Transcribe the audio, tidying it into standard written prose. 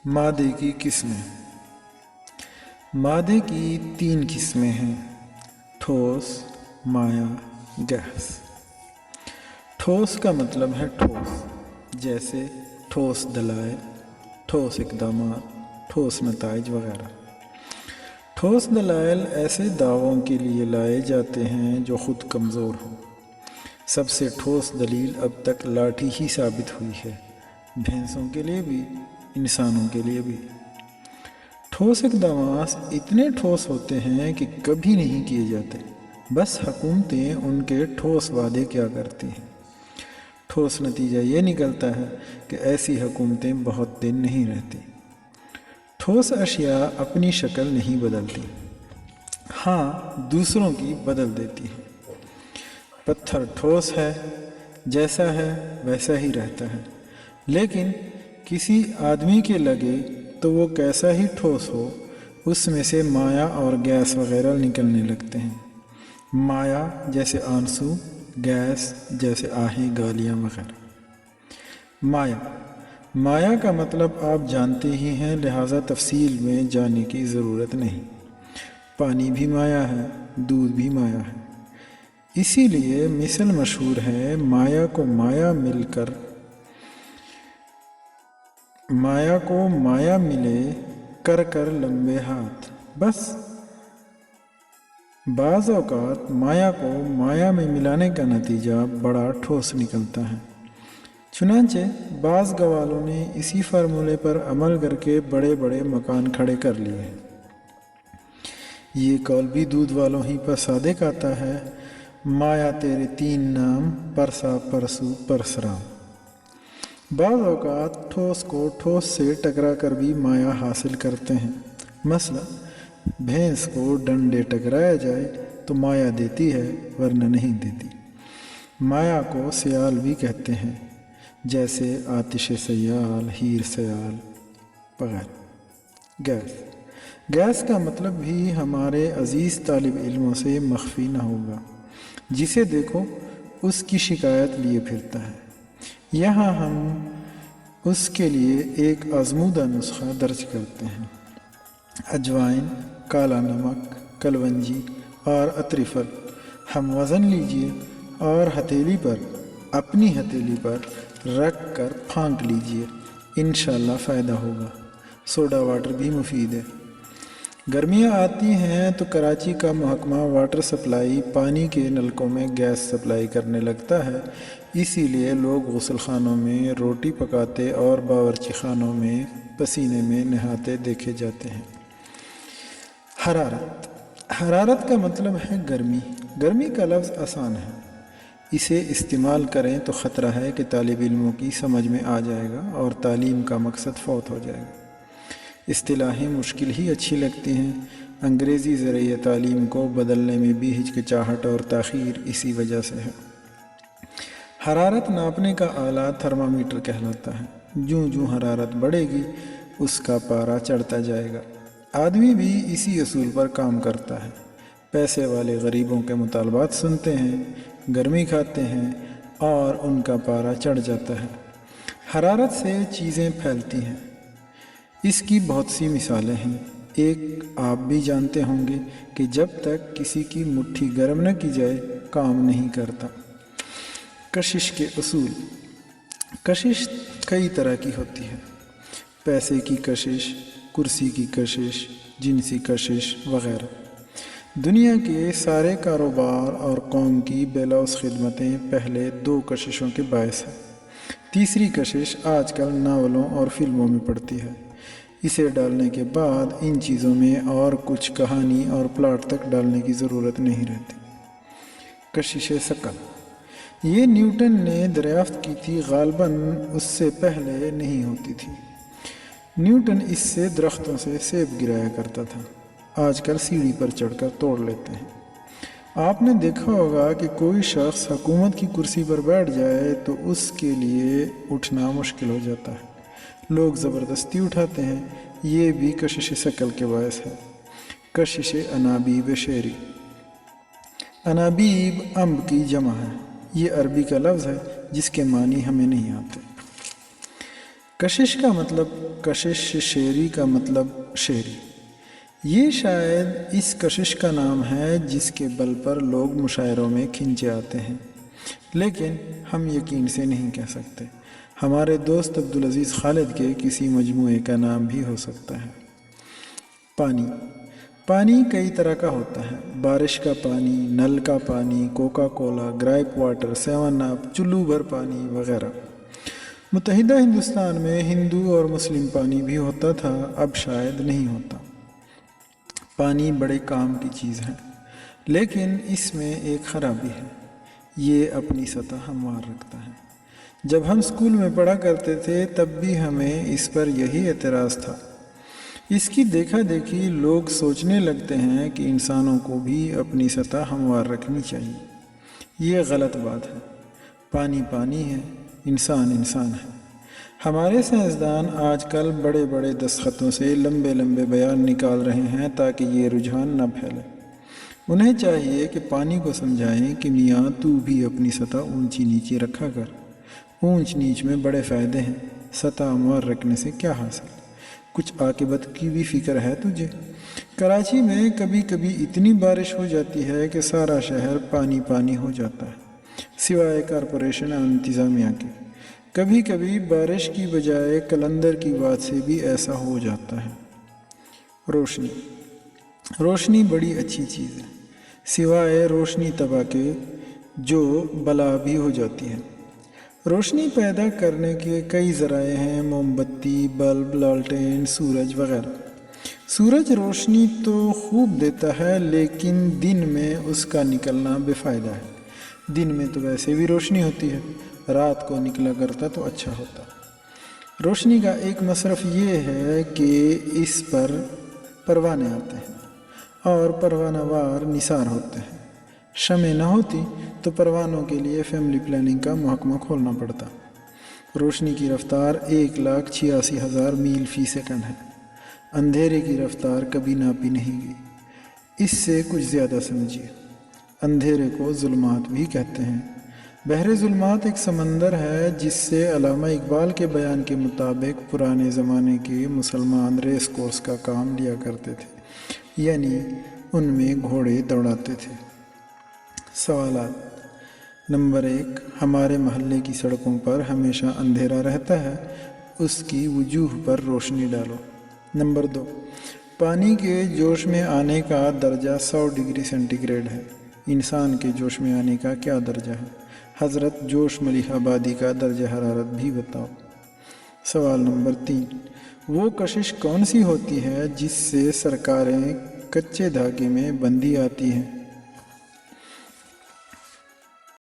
مادے کی قسمیں۔ مادے کی 3 قسمیں ہیں: ٹھوس، مائع، گیس۔ ٹھوس کا مطلب ہے ٹھوس، جیسے ٹھوس دلائل، ٹھوس اقدامات، ٹھوس نتائج وغیرہ۔ ٹھوس دلائل ایسے دعووں کے لیے لائے جاتے ہیں جو خود کمزور ہوں۔ سب سے ٹھوس دلیل اب تک لاٹھی ہی ثابت ہوئی ہے، بھینسوں کے لیے بھی، انسانوں کے لیے بھی۔ ٹھوس اقدامات اتنے ٹھوس ہوتے ہیں کہ کبھی نہیں کیے جاتے، بس حکومتیں ان کے ٹھوس وعدے کیا کرتی ہیں۔ ٹھوس نتیجہ یہ نکلتا ہے کہ ایسی حکومتیں بہت دن نہیں رہتی۔ ٹھوس اشیاء اپنی شکل نہیں بدلتی، ہاں دوسروں کی بدل دیتی ہیں۔ پتھر ٹھوس ہے، جیسا ہے ویسا ہی رہتا ہے، لیکن کسی آدمی کے لگے تو وہ کیسا ہی ٹھوس ہو، اس میں سے مائع اور گیس وغیرہ نکلنے لگتے ہیں۔ مائع جیسے آنسو، گیس جیسے آہیں گالیاں وغیرہ۔ مائع کا مطلب آپ جانتے ہی ہیں، لہٰذا تفصیل میں جانے کی ضرورت نہیں۔ پانی بھی مائع ہے، دودھ بھی مائع ہے۔ اسی لیے مثل مشہور ہے: مائع کو مائع ملے کر کر لمبے ہاتھ۔ بس بعض اوقات مائع کو مائع میں ملانے کا نتیجہ بڑا ٹھوس نکلتا ہے۔ چنانچہ بعض گوالوں نے اسی فارمولے پر عمل کر کے بڑے بڑے مکان کھڑے کر لیے ہیں۔ یہ قول بھی دودھ والوں ہی پر صادق آتا ہے: مائع تیرے 3 نام، پرسا پرسو پرسرام۔ بعض اوقات ٹھوس کو ٹھوس سے ٹکرا کر بھی مائع حاصل کرتے ہیں۔ مثلا بھینس کو ڈنڈے ٹکرایا جائے تو مائع دیتی ہے، ورنہ نہیں دیتی۔ مائع کو سیال بھی کہتے ہیں، جیسے آتش سیال، ہیر سیال وغیرہ۔ گیس کا مطلب بھی ہمارے عزیز طالب علموں سے مخفی نہ ہوگا۔ جسے دیکھو اس کی شکایت لیے پھرتا ہے۔ یہاں ہم اس کے لیے ایک آزمودہ نسخہ درج کرتے ہیں: اجوائن، کالا نمک، کلونجی اور عطرفل۔ ہم وزن لیجئے اور اپنی ہتھیلی پر رکھ کر پھانک لیجئے، انشاءاللہ فائدہ ہوگا۔ سوڈا واٹر بھی مفید ہے۔ گرمیاں آتی ہیں تو کراچی کا محکمہ واٹر سپلائی پانی کے نلکوں میں گیس سپلائی کرنے لگتا ہے، اسی لیے لوگ غسل خانوں میں روٹی پکاتے اور باورچی خانوں میں پسینے میں نہاتے دیکھے جاتے ہیں۔ حرارت کا مطلب ہے گرمی۔ گرمی کا لفظ آسان ہے، اسے استعمال کریں تو خطرہ ہے کہ طالب علموں کی سمجھ میں آ جائے گا اور تعلیم کا مقصد فوت ہو جائے گا۔ اصطلاحیں مشکل ہی اچھی لگتی ہیں۔ انگریزی ذریعہ تعلیم کو بدلنے میں بھی ہچکچاہٹ اور تاخیر اسی وجہ سے ہے۔ حرارت ناپنے کا آلہ تھرمامیٹر کہلاتا ہے۔ جوں جوں حرارت بڑھے گی اس کا پارہ چڑھتا جائے گا۔ آدمی بھی اسی اصول پر کام کرتا ہے۔ پیسے والے غریبوں کے مطالبات سنتے ہیں، گرمی کھاتے ہیں اور ان کا پارہ چڑھ جاتا ہے۔ حرارت سے چیزیں پھیلتی ہیں۔ اس کی بہت سی مثالیں ہیں۔ ایک آپ بھی جانتے ہوں گے کہ جب تک کسی کی مٹھی گرم نہ کی جائے کام نہیں کرتا۔ کشش کے اصول۔ کشش کئی طرح کی ہوتی ہے: پیسے کی کشش، کرسی کی کشش، جنسی کشش وغیرہ۔ دنیا کے سارے کاروبار اور قوم کی بے لوث خدمتیں پہلے 2 کششوں کے باعث ہیں۔ تیسری کشش آج کل ناولوں اور فلموں میں پڑتی ہے۔ اسے ڈالنے کے بعد ان چیزوں میں اور کچھ کہانی اور پلاٹ تک ڈالنے کی ضرورت نہیں رہتی۔ کشش ثقل، یہ نیوٹن نے دریافت کی تھی، غالباً اس سے پہلے نہیں ہوتی تھی۔ نیوٹن اس سے درختوں سے سیب گرایا کرتا تھا، آج کل سیڑھی پر چڑھ کر توڑ لیتے ہیں۔ آپ نے دیکھا ہوگا کہ کوئی شخص حکومت کی کرسی پر بیٹھ جائے تو اس کے لیے اٹھنا مشکل ہو جاتا ہے، لوگ زبردستی اٹھاتے ہیں، یہ بھی کشش ثقل کے باعث ہے۔ کشش انابیب شعری۔ انابیب انب کی جمع ہے، یہ عربی کا لفظ ہے جس کے معنی ہمیں نہیں آتے۔ کشش کا مطلب کشش، شعری کا مطلب شعری۔ یہ شاید اس کشش کا نام ہے جس کے بل پر لوگ مشاعروں میں کھنچے آتے ہیں، لیکن ہم یقین سے نہیں کہہ سکتے۔ ہمارے دوست عبدالعزیز خالد کے کسی مجموعے کا نام بھی ہو سکتا ہے۔ پانی۔ پانی کئی طرح کا ہوتا ہے، بارش کا پانی، نل کا پانی، کوکا کولا، گرائپ واٹر، 7 اپ، چلو بھر پانی وغیرہ۔ متحدہ ہندوستان میں ہندو اور مسلم پانی بھی ہوتا تھا، اب شاید نہیں ہوتا۔ پانی بڑے کام کی چیز ہے، لیکن اس میں ایک خرابی ہے، یہ اپنی سطح ہموار رکھتا ہے۔ جب ہم اسکول میں پڑھا کرتے تھے تب بھی ہمیں اس پر یہی اعتراض تھا۔ اس کی دیکھا دیکھی لوگ سوچنے لگتے ہیں کہ انسانوں کو بھی اپنی سطح ہموار رکھنی چاہیے۔ یہ غلط بات ہے۔ پانی پانی ہے، انسان انسان ہے۔ ہمارے سائنسدان آج کل بڑے بڑے دستخطوں سے لمبے لمبے بیان نکال رہے ہیں تاکہ یہ رجحان نہ پھیلے۔ انہیں چاہیے کہ پانی کو سمجھائیں کہ میاں تو بھی اپنی سطح اونچی نیچی رکھا کر، اونچ نیچ میں بڑے فائدے ہیں، سطح ہموار رکھنے سے کیا حاصل، کچھ عاقبت کی بھی فکر ہے تجھے؟ کراچی میں کبھی کبھی اتنی بارش ہو جاتی ہے کہ سارا شہر پانی پانی ہو جاتا ہے، سوائے کارپوریشن اور انتظامیہ کے۔ کبھی کبھی بارش کی بجائے قلندر کی بات سے بھی ایسا ہو جاتا ہے۔ روشنی۔ روشنی بڑی اچھی چیز ہے، سوائے روشنی تباہ کے جو بلا بھی ہو جاتی ہے۔ روشنی پیدا کرنے کے کئی ذرائع ہیں، موم بتی، بلب، لالٹین، سورج وغیرہ۔ سورج روشنی تو خوب دیتا ہے، لیکن دن میں اس کا نکلنا بے فائدہ ہے۔ دن میں تو ویسے بھی روشنی ہوتی ہے، رات کو نکلا کرتا تو اچھا ہوتا۔ روشنی کا ایک مصرف یہ ہے کہ اس پر پروانے آتے ہیں اور پروانہ وار نثار ہوتے ہیں۔ شمع نہ ہوتی تو پروانوں کے لیے فیملی پلاننگ کا محکمہ کھولنا پڑتا۔ روشنی کی رفتار 1,86,000 میل فی سیکنڈ ہے۔ اندھیرے کی رفتار کبھی ناپی نہیں گئی، اس سے کچھ زیادہ سمجھیے۔ اندھیرے کو ظلمات بھی کہتے ہیں۔ بحر ظلمات ایک سمندر ہے جس سے علامہ اقبال کے بیان کے مطابق پرانے زمانے کے مسلمان ریس کورس کا کام لیا کرتے تھے، یعنی ان میں گھوڑے دوڑاتے تھے۔ سوالات۔ نمبر 1، ہمارے محلے کی سڑکوں پر ہمیشہ اندھیرا رہتا ہے، اس کی وجوہ پر روشنی ڈالو۔ نمبر 2، پانی کے جوش میں آنے کا درجہ 100 ڈگری سینٹی گریڈ ہے، انسان کے جوش میں آنے کا کیا درجہ ہے؟ حضرت جوش ملیح آبادی کا درجہ حرارت بھی بتاؤ۔ سوال نمبر 3، وہ کشش کون سی ہوتی ہے جس سے سرکاریں کچے دھاگے میں بندھی آتی ہیں؟